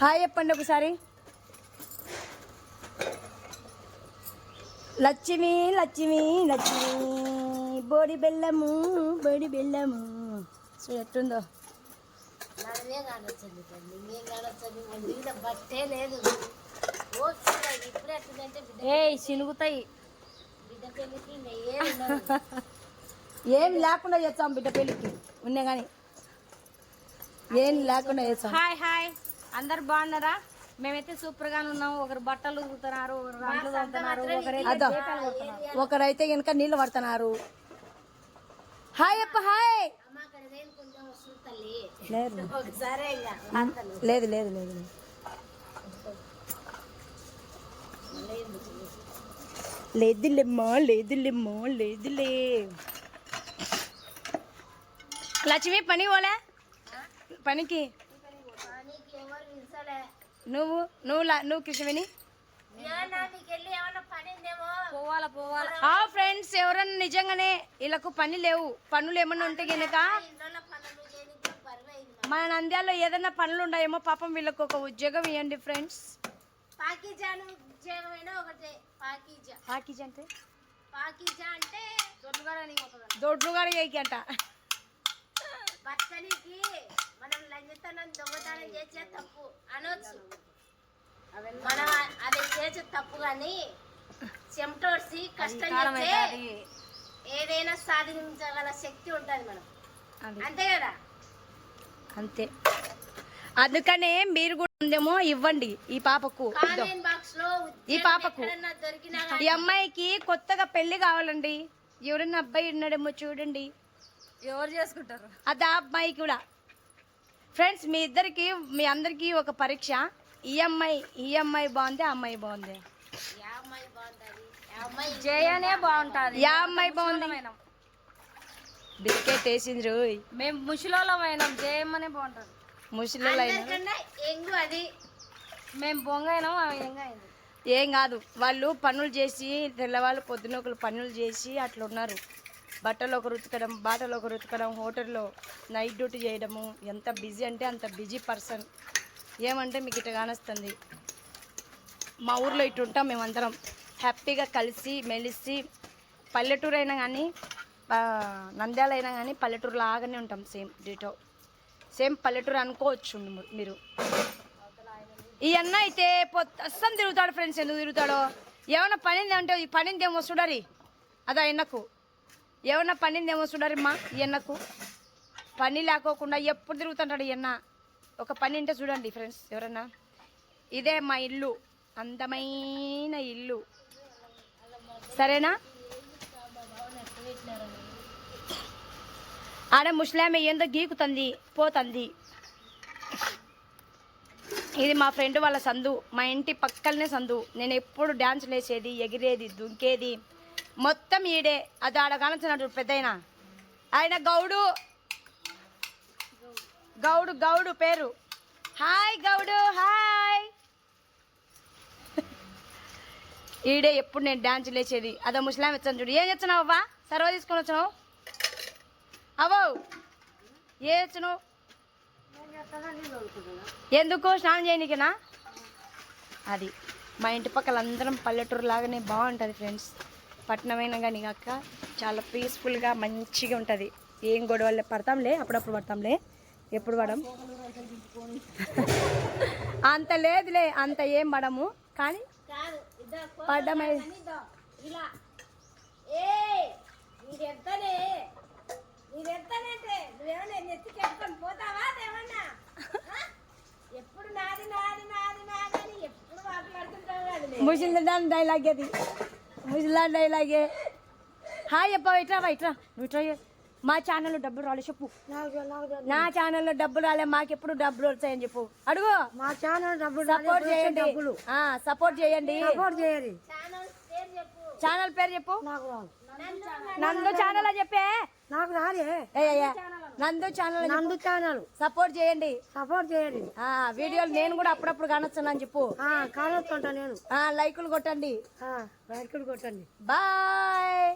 Hi చెప్పండి ఒకసారి. లక్ష్మి లక్ష్మి లక్ష్మి బోడి బెల్లము బోడి బెల్లము. సో ఎట్టుందో బట్టే లేదు. ఏ చినుగుతాయి. ఏం లేకుండా చేస్తాం బిడ్డ పెళ్ళికి ఉన్నా కానీ ఏం లేకుండా చేస్తాం. హాయ్ హాయ్ అందరు బాగున్నారా? మేమైతే సూపర్ గానే ఉన్నాము. ఒకరు బట్టలు ఉతుకుతున్నారు, ఒకరు అంట్లు తోముతున్నారు, ఒకరైతే కనుక నీళ్ళు పడుతున్నారు. హాయ్ అప్ప హాయ్. లేదు లేదు లేదు లేదులేమ్మా లేదులేమ్మా లేదులే. లక్ష్మి పని పోలే పనికి నువ్వు కృష్ణవేణి ఫ్రెండ్స్ ఎవరన్నా నిజంగానే వీళ్ళకు పని లేవు, పనులు ఏమన్నా ఉంటే కనుక మన నంద్యాలలో ఏదైనా పనులు ఉన్నాయేమో పాపం వీళ్ళకు ఒక ఉద్యోగం ఇవ్వండి ఫ్రెండ్స్. అంటే దొడ్లుగాడికి అంట. భర్తనికి మనం లంచతనం దొంగతనం చేసే తప్పు అనొచ్చు, మనం అది చేసే తప్పు కానీ చెమటోడ్చి కష్టం చేస్తే ఏదైనా సాధించగల శక్తి ఉంటుంది మనం, అంతే కదా. అంతే, అందుకనే మీరు కూడా ఉందేమో ఇవ్వండి ఈ పాపకు. ఈ పాపకు ఈ అమ్మాయికి కొత్తగా పెళ్లి కావాలండి. ఎవరైనా అబ్బాయి ఉన్నాడేమో చూడండి. ఎవరు చేసుకుంటారు అది ఆ అమ్మాయి కూడా. ఫ్రెండ్స్ మీ అందరికి ఒక పరీక్ష. ఈ అమ్మాయి బాగుంది, ఆ అమ్మాయి బాగుంది, జయనే బాగుంటది. యా అమ్మాయి బాగుంది. బిస్కెట్ వేసింది రోయ్. మేము ముసలోళ్ళమైనాం, జయమ్మనే బాగుంటది. ముసలి అది మేము బొంగైనాం, ఆమె ఎంగ అయింది. ఏం కాదు, వాళ్ళు పనులు చేసి తెల్లవాళ్ళు పొద్దున ఒకరు పనులు చేసి అట్లా ఉన్నారు. బట్టలు ఒకరు ఉతకడం, బాటలు ఒకరు ఉతకడం, హోటల్లో నైట్ డ్యూటీ చేయడము. ఎంత బిజీ అంటే అంత బిజీ పర్సన్. ఏమంటే మీకు ఇట్లా కానొస్తుంది. మా ఊర్లో ఇటు ఉంటాం మేమందరం హ్యాపీగా కలిసి మెలిసి. పల్లెటూరు అయినా కానీ నంద్యాల అయినా కానీ పల్లెటూరు లాగానే ఉంటాం. సేమ్ డీటో సేమ్ పల్లెటూరు అనుకోవచ్చు మీరు. ఈ అన్న అయితే అస్సం తిరుగుతాడు ఫ్రెండ్స్. ఎందుకు తిరుగుతాడో ఏమన్నా పనింది అంటే ఈ పనిందేమో చూడరి. అదా ఎన్నకు ఏమన్నా పనిందేమో చూడరిమ్మా. ఈ అన్నకు పని లేకోకుండా ఎప్పుడు తిరుగుతుంటాడు ఈ అన్న. ఒక పని అంటే చూడండి ఫ్రెండ్స్ ఎవరన్నా. ఇదే మా ఇల్లు, అందమైన ఇల్లు, సరేనా. ఆడ ముస్లామే ఏందో గీకుతుంది పోతుంది. ఇది మా ఫ్రెండ్ వాళ్ళ సందు, మా ఇంటి పక్కలనే సందు. నేను ఎప్పుడు డ్యాన్సులు వేసేది, ఎగిరేది, దుంకేది మొత్తం ఈడే. అది ఆడ కానొచ్చినట్టు పెద్దయినా ఆయన గౌడు. గౌడు గౌడు పేరు. హాయ్ గౌడు హాయ్. ఈడే ఎప్పుడు నేను డ్యాన్సులు వేసేది. అదో ముస్లాం వచ్చాను చూడు. ఏం చేస్తున్నావు అవ్వా? సర్వ తీసుకొని వచ్చినావు అవో? ఏ వచ్చినావు? ఎందుకు స్నానం చేయనికేనా? అది మా ఇంటి పక్కల అందరం పల్లెటూరు లాగానే బాగుంటుంది ఫ్రెండ్స్. పట్టణమైనా కానీ కాక చాలా పీస్ఫుల్గా మంచిగా ఉంటుంది. ఏం గొడవలే పడతాంలే, అప్పుడప్పుడు పడతాంలే, ఎప్పుడు పడం అంత లేదులే, అంత ఏం పడము. కానీ పడ్డమే ముసిల్దాన్ డైలాగే అది, ముసిల్దాన్ డైలాగే. హాయ్ అబ్బా ఇట్రా ఇట్రా నువ్వు ఇట్రా. మా ఛానల్లో డబ్బులు రాలే చెప్పు. నా ఛానల్లో డబ్బులు రాలే, మాకెప్పుడు డబ్బులు వస్తాయని చెప్పు. అడుగు. మా ఛానల్ డబ్బులు సపోర్ట్ చేయండి, సపోర్ట్ చేయండి. ఛానల్ పేరు చెప్పు. నందు ఛానల్ చెప్పే. నాకు రాలే. నందు ఛానల్ సపోర్ట్ చేయండి, సపోర్ట్ చేయండి. వీడియోలు నేను కూడా అప్పుడప్పుడు కానొస్తున్నాను చెప్పు. కానొస్తుంటా నేను. లైకులు కొట్టండి, లైకులు కొట్టండి. బాయ్.